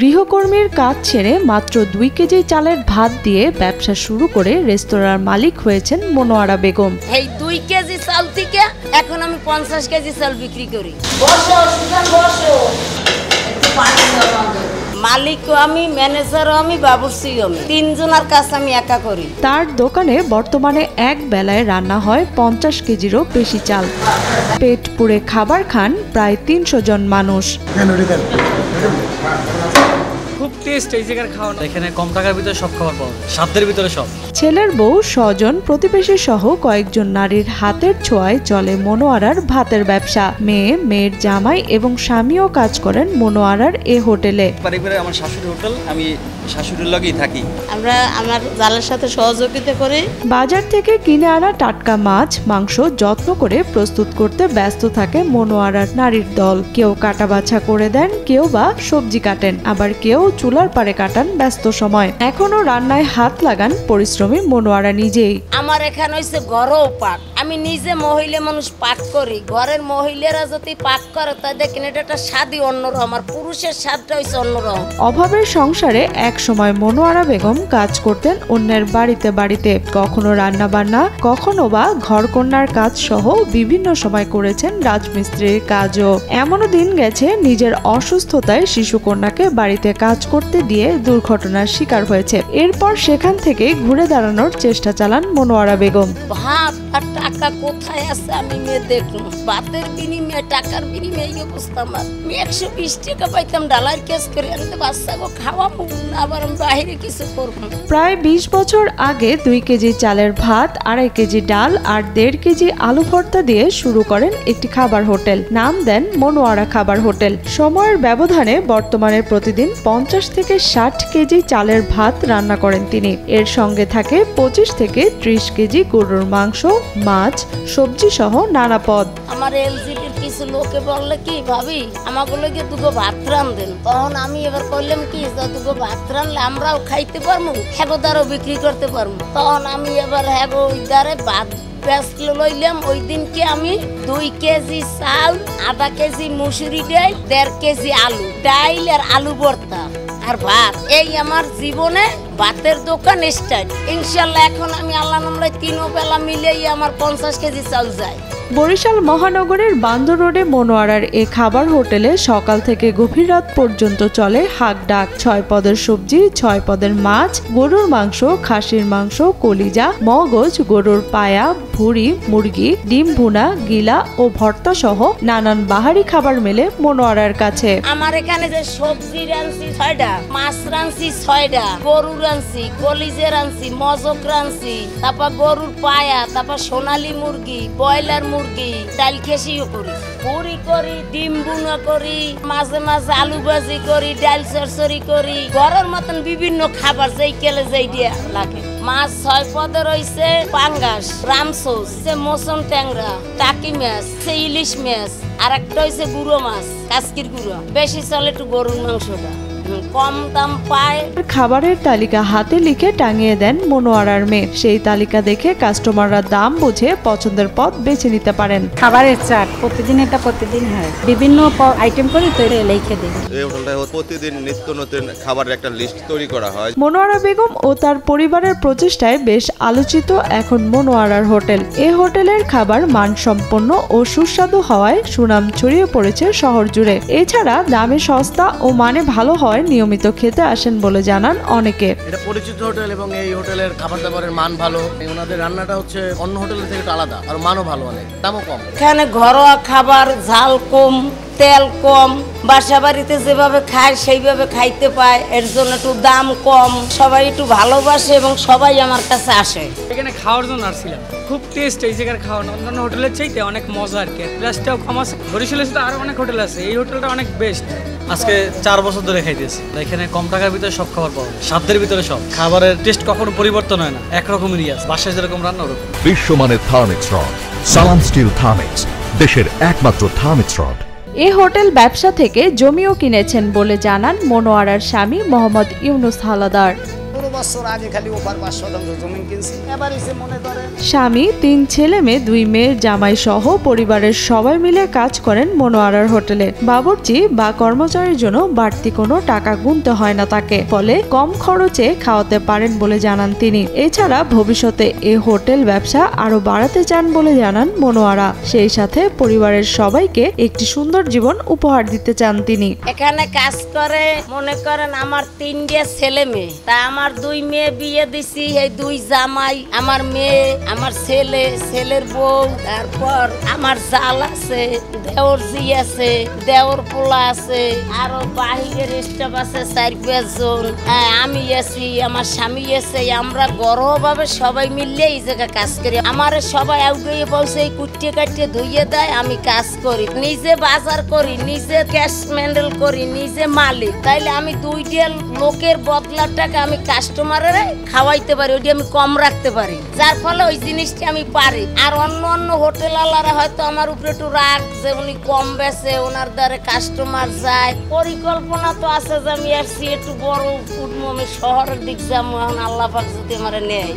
গৃহকর্মীর কাজ ছেড়ে মাত্র 2 কেজি চালের ভাত দিয়ে ব্যবসা শুরু করে রেস্তোরাঁর মালিক হয়েছেন মনোয়ারা বেগম। এই 2 কেজি চাল থেকে এখন আমি 50 কেজি চাল বিক্রি করি। মালিকও আমি, ম্যানেজারও আমি, বাবুর্চিও আমি, 3 জনের কাজ আমি একা করি। তার দোকানে বর্তমানে এক বেলায় রান্না হয় 50 কেজিরও বেশি চাল। পেট পুড়ে খাবার খান প্রায় 300 জন মানুষ। খুব টেস্ট এই জায়গার খাওয়া, এখানে কম টাকার ভিতরে সব খাবার পাওয়া যায়, সাধ্যের ভিতরে সব। ছেলের বউ, স্বজন, প্রতিবেশী সহ কয়েকজন নারীর হাতের ছোঁয়ায় চলে মনোয়ারার ভাতের ব্যবসা। মেয়ের জামাই এবং স্বামীও কাজ করেন মনোয়ারার এ হোটেলে। পরিবারে আমার শাশুড়ি হোটেল, আমি শাশুড়ির লগেই থাকি। আমরা আমার জালের সাথে সহযোগিতা করি। বাজার থেকে কিনে আনা টাটকা মাছ, মাংস যত্ন করে প্রস্তুত করতে ব্যস্ত থাকে মনোয়ারার নারীর দল। কেউ কাটা বাছা করে দেন, কেউ বা সবজি কাটেন, আবার কেউ চুলার পারে কাটান ব্যস্ত সময়। এখনো রান্নায় হাত লাগান পরিশ্রমী মনোয়ারা নিজেই। আমার এখানে হইছে ঘরও পাক, আমি নিজে মহিলা মানুষ পাক করি। ঘরের মহিলারা যদি পাক করে তা দেখেন এটা একটা স্বাদই অন্যরকম, আর পুরুষের স্বাদটা হইছে অন্যরকম। অভাবের সংসারে এক সময় মনোয়ারা বেগম কাজ করতেন অন্যের বাড়িতে। কখনো রান্না বান্না, কখনো বা ঘরকন্যার কাজ সহ বিভিন্ন সময় করেছেন রাজমিস্ত্রির কাজও। এমনও দিন গেছে নিজের অসুস্থতায় শিশুকন্যাকে বাড়িতে কাজ করতে দিয়ে দুর্ঘটনার শিকার হয়েছে। এরপর সেখান থেকে ঘুরে দাঁড়ানোর চেষ্টা চালান মনোয়ারা বেগম। ভাত আর টাকা কোথায় আছে আমি মেয়ে দেখুন, ভাতের বিনিময়ে টাকার বিনিময়ে এই অবস্থা আমার। আমি 120 টাকা পাইতাম ডালার কেস করে আনতে, বাচ্চাকে খাওয়াবো না, আবার আমি বাইরে কিছু করবো। প্রায় 20 বছর আগে 2 কেজি চালের ভাত, 2.5 কেজি ডাল আর 1.5 কেজি আলু ভর্তা দিয়ে শুরু করেন একটি খাবার হোটেল। নাম দেন মনোয়ারা খাবার হোটেল। সময়ের ব্যবধানে বর্তমানে প্রতিদিন 50 থেকে 60 কেজি চালের ভাত রান্না করেন তিনি। এর সঙ্গে থাকে 25 থেকে 30 কেজি গরুর মাংস, মাছ, সবজি সহ নানা পদ। আমার এলজিডির কিছু লোকে বললে কি ভাবি আমাকে লগে দুটো ভাত রান্ধেন, তখন আমি এবার করলাম কি দুটো ভাত রানলে আমরাও খাইতে পারবো, হ্যাগোদারও বিক্রি করতে পারবো। তখন আমি এবার হ্যাগো ওই দ্বারে ভাত লইলাম। ওই দিনকে আমি 2 কেজি চাল, 1/2 কেজি মুসুরি ডাল, 1.5 কেজি আলু, ডাইল আর আলু ভর্তা আর ভাত। এই আমার জীবনে ভাতের দোকান স্টার্ট। ইনশাল্লাহ এখন আমি আল্লাহ নামে 3 বেলা মিলেই আমার 50 কেজি চাল যায়। বরিশাল মহানগরের বান্দর রোডে মনোয়ারার এ খাবার হোটেলে সকাল থেকে গভীর রাত পর্যন্ত চলে হাক ডাক। 6 পদের সবজি, 6 পদের মাছ, গরুর মাংস, খাসির মাংস, কলিজা, মগজ, গরুর পায়া, ভুঁড়ি, মুরগি, ডিম ভুনা, গিলা ও ভর্তা সহ নানান বাহারি খাবার মেলে মনোয়ারার কাছে। আমার এখানে যে সবজি রাঁধছি 6টা, মাছ রাঁধছি 6টা, গরু রাঁধছি, কলিজা রাঁধছি, মজক রাঁধছি, তারপর গরুর পায়া, তারপর সোনালী মুরগি, ব্রয়লার মুরগি, ডাল খেসিও করি, পুরি করি, ডিম বুনা করি, মাঝে মাঝে আলু ভাজি করি, ডাল চরচরি করি। ঘরের মতন বিভিন্ন খাবার যেই কেলে যেই দিয়ে লাগে। মাছ 6 পদের রয়েছে পাঙ্গাস, রামসোস, মোসন ট্যাংরা, টাকি মাছ, ইলিশ মাছ, আর একটা হয়েছে গুঁড়ো মাছ, কাসকির গুঁড়ো। বেশি চলে একটু গরুর মাংসটা, কম দাম পায়। খাবারের তালিকা হাতে লিখে টাঙিয়ে দেন মনোয়ারার মেয়ে। সেই তালিকা দেখে কাস্টমাররা দাম বুঝে পছন্দের পদ বেছে নিতে পারেন। খাবারের চাট প্রতিদিন প্রতিদিন হয়, বিভিন্ন আইটেম করে তৈরি লিখে দিই। এই হোটেলটায় প্রতিদিন নিত্য নতুন খাবারের একটা লিস্ট তৈরি করা হয়। মনোয়ারা বেগম ও তার পরিবারের প্রচেষ্টায় বেশ আলোচিত এখন মনোয়ারার হোটেল। এই হোটেলের খাবার মানসম্পন্ন ও সুস্বাদু হওয়ায় সুনাম ছড়িয়ে পড়েছে শহর জুড়ে। এছাড়া দামে সস্তা ও মানে ভালো হয় নিয়মিত খেতে আসেন বলে জানান অনেকে। এটা পরিচিত হোটেল এবং এই হোটেলের খাবার দাবারের মান ভালো। ওনাদের রান্নাটা হচ্ছে অন্য হোটেলের থেকে একটু আলাদা, আর মানও ভালো, অনেক দামও কম। এখানে ঘরোয়া খাবার, ঝাল কম, তেল কম, বাসা বাড়িতে যেভাবে খায় সেইভাবে খাইতে পায়, এর জন্য একটু দাম কম, সবাই একটু ভালোবাসে এবং সবাই আমার কাছে আসে। এখানে খাওয়ার জন্য আসছিলাম, খুব টেস্ট এই জায়গার খাওয়া, অন্যান্য হোটেলের চাইতে অনেক মজা আর কি। প্লাসটাও কম আছে। বরিশালে তো আরো অনেক হোটেল আছে, এই হোটেলটা অনেক বেস্ট। আজকে 4 বছর ধরে খাইতেছি। এখানে কম টাকার ভিতরে সব খাবার পাওয়া যায়, সাধ্যের ভিতরে সব। খাবারের টেস্ট কখনো পরিবর্তন হয় না, একরকমেরই আছে, বাসায় যেরকম রান্না ওরকম। বিশ্বমানের থার্মিক্স রড, সালাম স্টিল থার্মিক্স, দেশের একমাত্র থার্মিক্স রড। এই হোটেল ব্যবসা থেকে জমিও কিনেছেন বলে জানান মনোয়ারার স্বামী মোহাম্মদ ইউনুস হালাদার। বছর আগে খালি ওপার 5 শতাংশ জমি কিনছি, এবার এসে মনে করেন। স্বামী, 3 ছেলে মেয়ে, 2 মেয়ের জামাই সহ পরিবারের সবাই মিলে কাজ করেন মনোয়ারার হোটেলে। বাবুর্চি বা কর্মচারীর জন্য বাড়তি কোনো টাকা গুনতে হয় না তাকে, ফলে কম খরচে খাওয়াতে পারেন বলে জানান তিনি। এছাড়া ভবিষ্যতে এই হোটেল ব্যবসা আরো বাড়াতে চান বলে জানান মনোয়ারা। সেই সাথে পরিবারের সবাইকে একটি সুন্দর জীবন উপহার দিতে চান তিনি। এখানে কাজ করে মনে করেন আমার 3 ছেলে মেয়ে, তা আমার 2 মেয়ে বিয়ে দিছি, এই 2 জামাই, আমার মেয়ে, আমার ছেলে, ছেলের বউ, তারপর আমার জাল আছে, দেওর জি আছে, দেওর পোলা আছে, আরো বাহিরের স্টাফ আছে 4-5 জন, আমি আছি, আমার স্বামী আছে। আমরা গর্বভাবে সবাই মিললে এই জায়গায় কাজ করি। আমার সবাই আউগিয়ে বসে কুটিয়ে কাটিয়ে ধুইয়ে দেয়, আমি কাজ করি, নিজে বাজার করি, নিজে ক্যাশ হ্যান্ডেল করি, নিজে মালিক। তাইলে আমি 2টা লোকের বদলার টাকা আমি কাস্টমারের খাওয়াইতে পারি, ওইটা আমি কম রাখতে পারি, যার ফলে ওই জিনিসটা আমি পারি। আর অন্য হোটেল আলারা হয়তো আমার উপরে একটু রাগ যে উনি কম বেচে, ওনার দ্বারে কাস্টমার যায়। পরিকল্পনা তো আছে যে আমি আসছি একটু বড় উঠবো, আমি শহরের দিক যাবো, এখন আল্লাহ পাক যদি আমার নেয়।